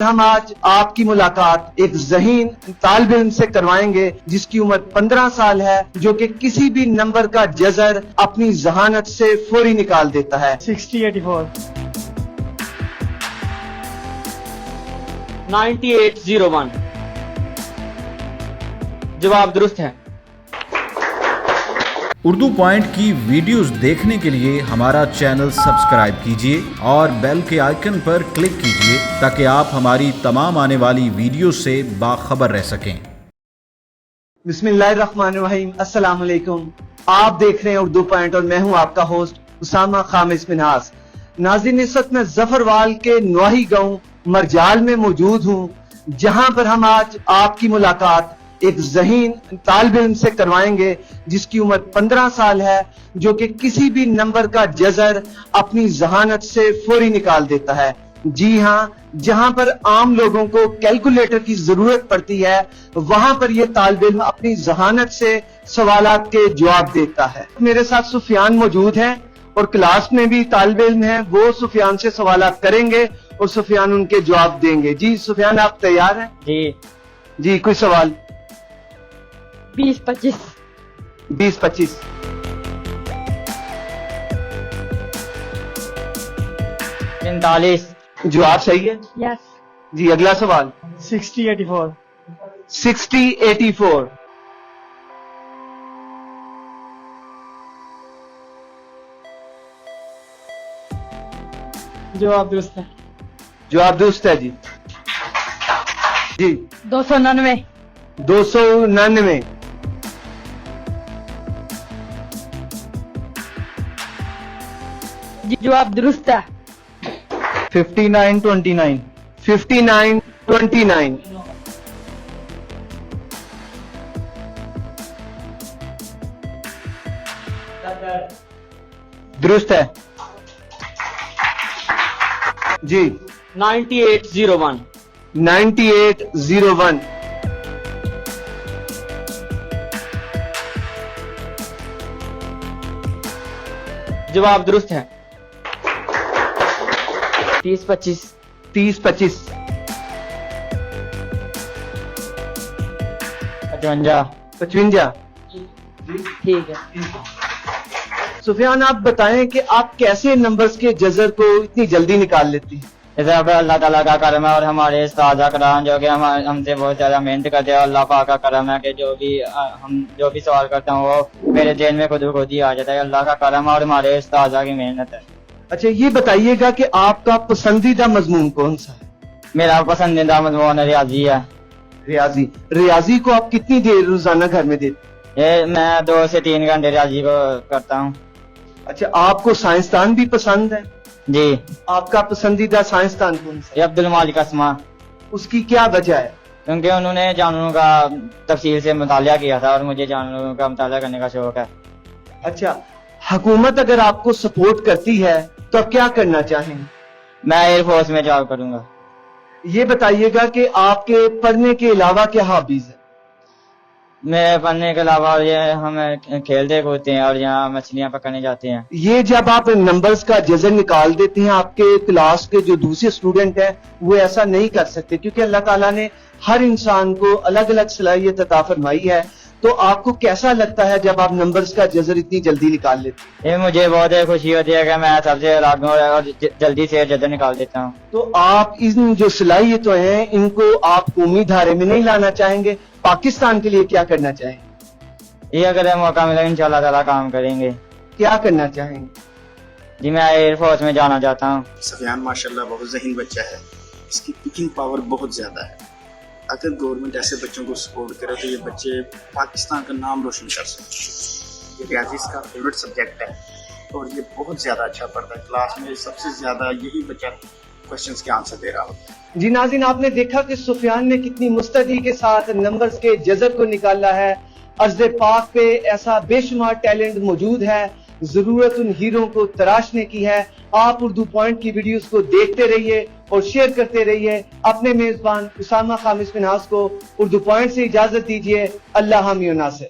ہم آج آپ کی ملاقات ایک ذہین طالب علم سے کروائیں گے جس کی عمر 15 سال ہے، جو کہ کسی بھی نمبر کا جذر اپنی ذہانت سے فوری نکال دیتا ہے۔ 6084 9801 جواب درست ہے۔ اردو پوائنٹ کی ویڈیوز دیکھنے کے لیے ہمارا چینل سبسکرائب کیجیے اور بیل کے آئیکن پر کلک کیجیے تاکہ آپ ہماری تمام آنے والی ویڈیو سے باخبر رہ سکیں۔ بسم اللہ الرحمن الرحیم، السلام علیکم۔ آپ دیکھ رہے ہیں اردو پوائنٹ اور میں ہوں آپ کا ہوسٹ اسامہ خامس منہاس۔ ناظرین، اس وقت میں ظفروال کے نواحی گاؤں مرجال میں موجود ہوں، جہاں پر ہم آج آپ کی ملاقات ایک ذہین طالب علم سے کروائیں گے جس کی عمر 15 سال ہے، جو کہ کسی بھی نمبر کا جذر اپنی ذہانت سے فوری نکال دیتا ہے۔ جی ہاں، جہاں پر عام لوگوں کو کیلکولیٹر کی ضرورت پڑتی ہے، وہاں پر یہ طالب علم اپنی ذہانت سے سوالات کے جواب دیتا ہے۔ میرے ساتھ سفیان موجود ہیں اور کلاس میں بھی طالب علم ہیں، وہ سفیان سے سوالات کریں گے اور سفیان ان کے جواب دیں گے۔ جی سفیان، آپ تیار ہیں؟ جی کوئی سوال؟ 2025 20-25 45 جواب صحیح ہے یس جی۔ اگلا سوال 6084 6084 جواب درست ہے۔ جواب درست ہے جی۔ جی 299 299 جی جواب درست ہے۔ 5929 5929 درست ہے جی۔ 9801 9801 جواب درست ہے۔ 30-25 30-25 55 55 ٹھیک ہے۔ سفیان، آپ بتائیں کہ آپ کیسے نمبرز کے جذر کو اتنی جلدی نکال لیتی ہیں؟ اس پہ اللہ تعالیٰ کا کرم ہے اور ہمارے استاد کرام جو کہ ہم سے بہت زیادہ محنت کرتے ہیں۔ اللہ پاک کا کرم ہے کہ ہم جو بھی سوال کرتے ہیں وہ میرے ذہن میں خود ہی آ جاتا ہے۔ اللہ کا کرم ہے اور ہمارے استاد کی محنت ہے۔ اچھا، یہ بتائیے گا کہ آپ کا پسندیدہ مضمون کون سا ہے؟ میرا پسندیدہ مضمون ریاضی ہے۔ ریاضی۔ ریاضی کو آپ کتنی دیر روزانہ گھر میں دیتے ہیں؟ یہ میں 2 سے 3 گھنٹے ریاضی کو کرتا ہوں۔ اچھا، آپ کو سائنسدان بھی پسند ہے؟ جی، آپ کا پسندیدہ سائنسدان کون سا ہے؟ یہ عبدالمالک اسما، اس کی کیا وجہ ہے؟ کیونکہ انہوں نے جانوروں کا تفصیل سے مطالعہ کیا تھا اور مجھے جانوروں کا مطالعہ کرنے کا شوق ہے۔ اچھا، حکومت اگر آپ کو سپورٹ کرتی ہے تو آپ کیا کرنا چاہیں گے؟ میں ایئر فورس میں جاب کروں گا۔ یہ بتائیے گا کہ آپ کے پڑھنے کے علاوہ کیا ہابیز ہیں؟ میں پڑھنے کے علاوہ یہ ہم کھیلتے کودتے ہیں اور یہاں مچھلیاں پکڑنے جاتے ہیں۔ یہ جب آپ نمبرز کا جذر نکال دیتے ہیں، آپ کے کلاس کے جو دوسرے اسٹوڈنٹ ہیں وہ ایسا نہیں کر سکتے، کیونکہ اللہ تعالیٰ نے ہر انسان کو الگ الگ صلاحیت عطا فرمائی ہے۔ تو آپ کو کیسا لگتا ہے جب آپ نمبرز کا جذر اتنی جلدی نکال لیتے ہیں؟ یہ مجھے بہت خوشی ہوتی ہے کہ میں سب سے الگ ہوں اور جلدی سے جذر نکال دیتا ہوں۔ تو آپ ان جو صلاحیتیں ہیں ان کو آپ قومی دھارے میں نہیں لانا چاہیں گے؟ پاکستان کے لیے کیا کرنا چاہیں گے؟ یہ اگر موقع ملا انشاءاللہ تعالیٰ کام کریں گے۔ کیا کرنا چاہیں گے؟ جی میں ایئر فورس میں جانا چاہتا ہوں۔ سفیان ماشاءاللہ بہت ذہین بچہ ہے، اس کی پکنگ پاور بہت زیادہ ہے۔ اگر گورنمنٹ ایسے بچوں کو سپورٹ کرے تو یہ بچے پاکستان کا نام روشن کر سکتے ہیں۔ یہ ریاضی اس کا فیوریٹ سبجیکٹ ہے اور یہ بہت زیادہ اچھا پڑھتا ہے۔ کلاس میں سب سے زیادہ یہی بچہ کوشچنس کے آنسر دے رہا ہوتا ہے۔ جی ناظرین، آپ نے دیکھا کہ سفیان نے کتنی مستعدی کے ساتھ نمبرز کے جذر کو نکالا ہے۔ ارض پاک پہ ایسا بے شمار ٹیلنٹ موجود ہے، ضرورت ان ہیروں کو تراشنے کی ہے۔ آپ اردو پوائنٹ کی ویڈیوز کو دیکھتے رہیے اور شیئر کرتے رہیے۔ اپنے میزبان اسامہ خامس منہاس کو اردو پوائنٹ سے اجازت دیجیے۔ اللہ حامی و ناصر۔